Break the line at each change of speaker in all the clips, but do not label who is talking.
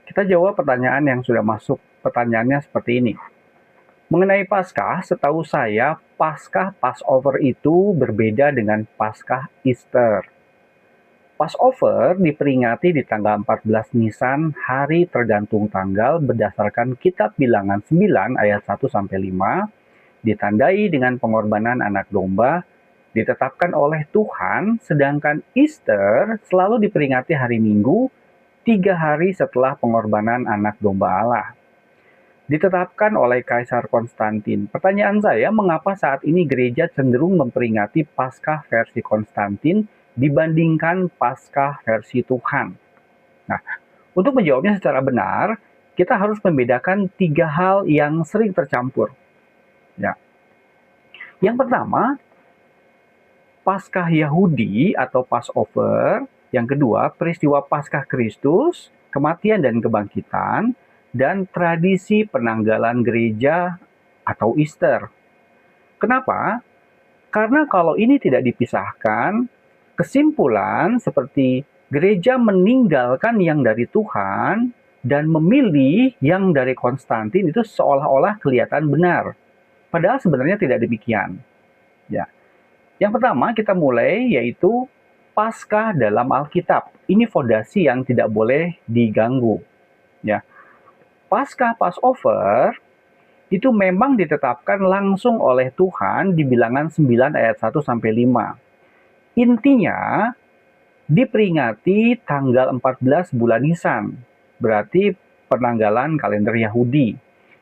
Kita jawab pertanyaan yang sudah masuk. Pertanyaannya seperti ini. Mengenai Paskah, setahu saya Paskah Passover itu berbeda dengan Paskah Easter. Passover diperingati di tanggal 14 Nisan, hari tergantung tanggal berdasarkan Kitab Bilangan 9 ayat 1 sampai 5, ditandai dengan pengorbanan anak domba, ditetapkan oleh Tuhan, sedangkan Easter selalu diperingati hari Minggu, 3 hari setelah pengorbanan anak domba Allah. Ditetapkan oleh Kaisar Konstantin. Pertanyaan saya, mengapa saat ini gereja cenderung memperingati Paskah versi Konstantin dibandingkan Paskah versi Tuhan? Nah, untuk menjawabnya secara benar, kita harus membedakan 3 hal yang sering tercampur. Ya. Yang pertama, Paskah Yahudi atau Passover. Yang kedua, peristiwa Paskah Kristus, kematian dan kebangkitan, dan tradisi penanggalan gereja atau Easter. Kenapa? Karena kalau ini tidak dipisahkan, kesimpulan seperti gereja meninggalkan yang dari Tuhan dan memilih yang dari Konstantin itu seolah-olah kelihatan benar. Padahal sebenarnya tidak demikian. Ya. Yang pertama kita mulai yaitu Paskah dalam Alkitab. Ini fondasi yang tidak boleh diganggu. Ya. Paskah Passover itu memang ditetapkan langsung oleh Tuhan di Bilangan 9 ayat 1 sampai 5. Intinya diperingati tanggal 14 bulan Nisan. Berarti penanggalan kalender Yahudi.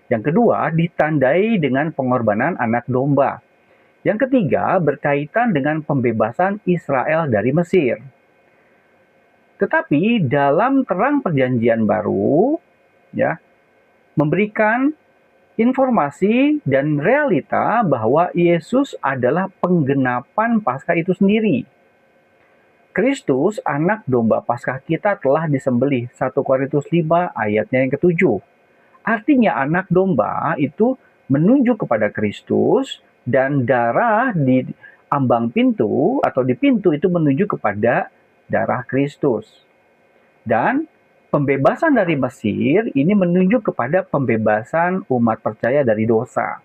Yang kedua, ditandai dengan pengorbanan anak domba. Yang ketiga, berkaitan dengan pembebasan Israel dari Mesir. Tetapi dalam terang perjanjian baru, ya, memberikan informasi dan realita bahwa Yesus adalah penggenapan Paskah itu sendiri. Kristus, anak domba Paskah kita telah disembelih. 1 Korintus 5 ayatnya yang ke-7. Artinya anak domba itu menunjuk kepada Kristus, dan darah di ambang pintu atau di pintu itu menuju kepada darah Kristus. Dan pembebasan dari Mesir ini menunjuk kepada pembebasan umat percaya dari dosa.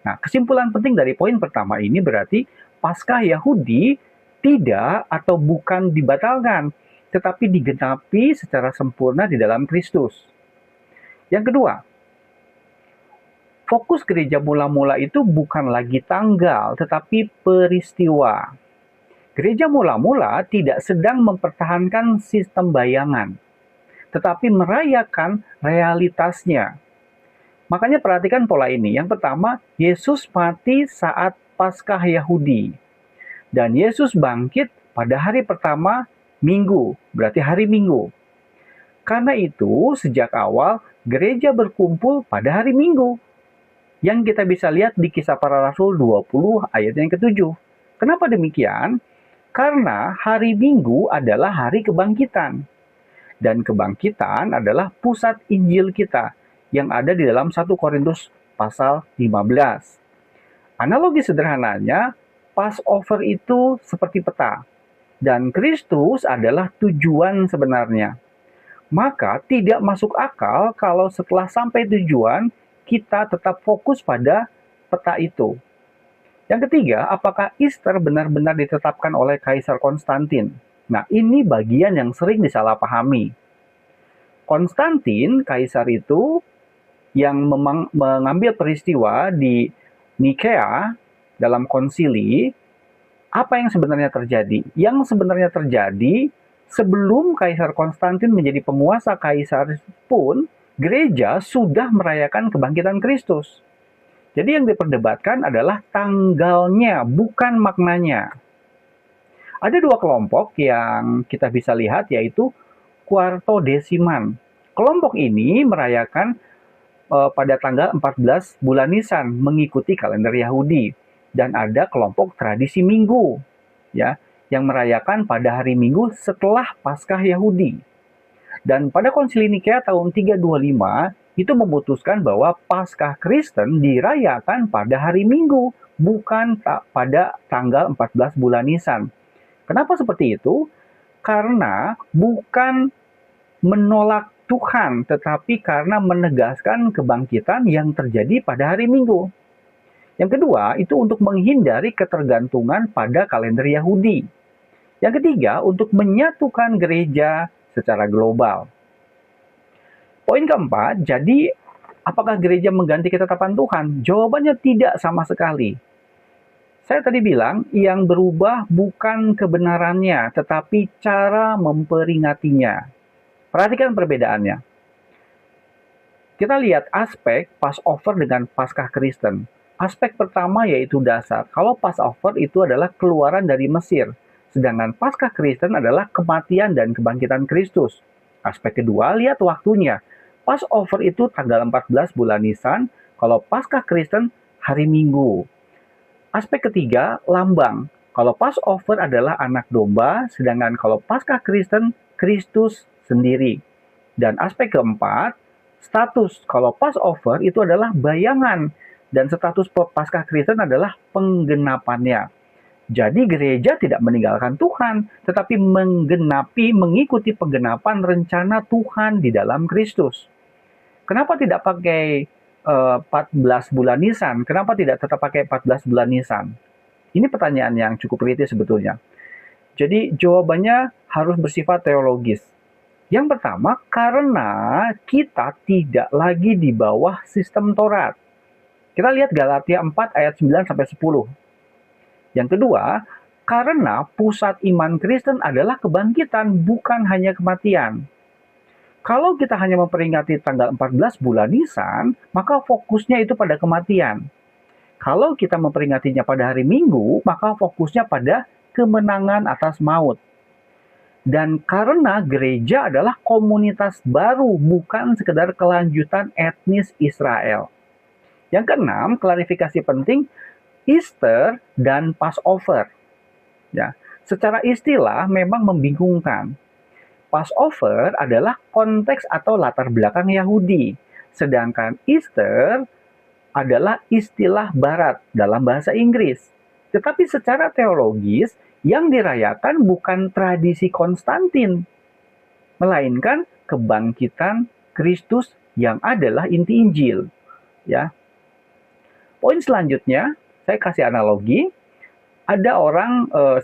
Nah, kesimpulan penting dari poin pertama ini berarti Paskah Yahudi tidak atau bukan dibatalkan, tetapi digenapi secara sempurna di dalam Kristus. Yang kedua, fokus gereja mula-mula itu bukan lagi tanggal, tetapi peristiwa. Gereja mula-mula tidak sedang mempertahankan sistem bayangan, tetapi merayakan realitasnya. Makanya perhatikan pola ini. Yang pertama, Yesus mati saat Paskah Yahudi. Dan Yesus bangkit pada hari pertama Minggu, berarti hari Minggu. Karena itu, sejak awal, gereja berkumpul pada hari Minggu. Yang kita bisa lihat di Kisah Para Rasul 20 ayat yang ke-7. Kenapa demikian? Karena hari Minggu adalah hari kebangkitan. Dan kebangkitan adalah pusat Injil kita yang ada di dalam 1 Korintus pasal 15. Analogi sederhananya, Passover itu seperti peta. Dan Kristus adalah tujuan sebenarnya. Maka tidak masuk akal kalau setelah sampai tujuan, kita tetap fokus pada peta itu. Yang ketiga, apakah Easter benar-benar ditetapkan oleh Kaisar Konstantin? Nah, ini bagian yang sering disalahpahami. Konstantin, Kaisar itu, yang mengambil peristiwa di Nikea dalam konsili, apa yang sebenarnya terjadi? Yang sebenarnya terjadi, sebelum Kaisar Konstantin menjadi penguasa kaisar pun, gereja sudah merayakan kebangkitan Kristus. Jadi yang diperdebatkan adalah tanggalnya, bukan maknanya. Ada 2 kelompok yang kita bisa lihat, yaitu Quartodeciman. Kelompok ini merayakan pada tanggal 14 bulan Nisan, mengikuti kalender Yahudi. Dan ada kelompok tradisi Minggu, ya, yang merayakan pada hari Minggu setelah Paskah Yahudi. Dan pada Konsili Nikea tahun 325, itu memutuskan bahwa Paskah Kristen dirayakan pada hari Minggu, bukan pada tanggal 14 bulan Nisan. Kenapa seperti itu? Karena bukan menolak Tuhan, tetapi karena menegaskan kebangkitan yang terjadi pada hari Minggu. Yang kedua, itu untuk menghindari ketergantungan pada kalender Yahudi. Yang ketiga, untuk menyatukan gereja secara global. Poin keempat, jadi apakah gereja mengganti ketetapan Tuhan? Jawabannya tidak sama sekali. Saya tadi bilang, yang berubah bukan kebenarannya, tetapi cara memperingatinya. Perhatikan perbedaannya. Kita lihat aspek Passover dengan Paskah Kristen. Aspek pertama yaitu dasar. Kalau Passover itu adalah keluaran dari Mesir, sedangkan Paskah Kristen adalah kematian dan kebangkitan Kristus. Aspek kedua, lihat waktunya. Passover itu tanggal 14 bulan Nisan, kalau Paskah Kristen hari Minggu. Aspek ketiga, lambang. Kalau Passover adalah anak domba, sedangkan kalau Paskah Kristen, Kristus sendiri. Dan aspek keempat, status. Kalau Passover itu adalah bayangan, dan status Paskah Kristen adalah penggenapannya. Jadi gereja tidak meninggalkan Tuhan, tetapi mengikuti penggenapan rencana Tuhan di dalam Kristus. Kenapa tidak pakai 14 bulan Nisan? Kenapa tidak tetap pakai 14 bulan Nisan? Ini pertanyaan yang cukup kritis sebetulnya. Jadi jawabannya harus bersifat teologis. Yang pertama, karena kita tidak lagi di bawah sistem Taurat. Kita lihat Galatia 4 ayat 9 sampai 10. Yang kedua, karena pusat iman Kristen adalah kebangkitan, bukan hanya kematian. Kalau kita hanya memperingati tanggal 14 bulan Nisan, maka fokusnya itu pada kematian. Kalau kita memperingatinya pada hari Minggu, maka fokusnya pada kemenangan atas maut. Dan karena gereja adalah komunitas baru, bukan sekedar kelanjutan etnis Israel. Yang keenam, klarifikasi penting, Easter dan Passover. Ya, secara istilah memang membingungkan. Passover adalah konteks atau latar belakang Yahudi, sedangkan Easter adalah istilah Barat dalam bahasa Inggris. Tetapi secara teologis, yang dirayakan bukan tradisi Konstantin, melainkan kebangkitan Kristus yang adalah inti Injil. Ya. Poin selanjutnya, saya kasih analogi. Ada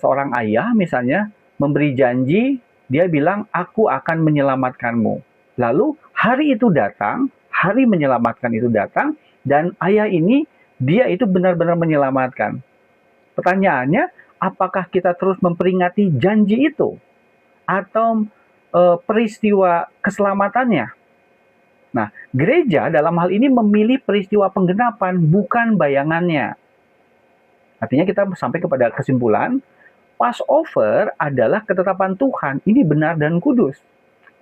seorang ayah misalnya, memberi janji. Dia bilang, aku akan menyelamatkanmu. Lalu hari itu datang, hari menyelamatkan itu datang, dan ayah ini, dia itu benar-benar menyelamatkan. Pertanyaannya, apakah kita terus memperingati janji itu? Atau peristiwa keselamatannya? Nah, gereja dalam hal ini memilih peristiwa penggenapan, bukan bayangannya. Artinya kita sampai kepada kesimpulan, Passover adalah ketetapan Tuhan, ini benar dan kudus.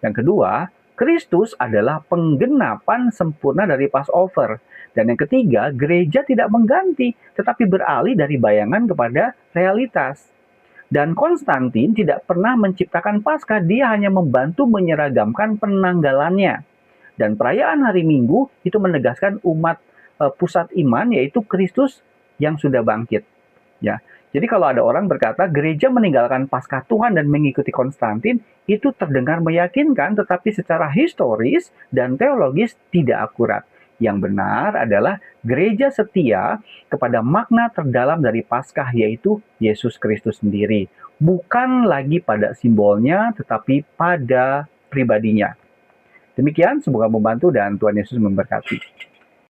Yang kedua, Kristus adalah penggenapan sempurna dari Passover. Dan yang ketiga, gereja tidak mengganti, tetapi beralih dari bayangan kepada realitas. Dan Konstantin tidak pernah menciptakan Paskah, dia hanya membantu menyeragamkan penanggalannya. Dan perayaan hari Minggu itu menegaskan umat pusat iman, yaitu Kristus yang sudah bangkit. Ya. Jadi kalau ada orang berkata gereja meninggalkan Paskah Tuhan dan mengikuti Konstantin, itu terdengar meyakinkan tetapi secara historis dan teologis tidak akurat. Yang benar adalah gereja setia kepada makna terdalam dari Paskah, yaitu Yesus Kristus sendiri. Bukan lagi pada simbolnya tetapi pada pribadinya. Demikian, semoga membantu dan Tuhan Yesus memberkati.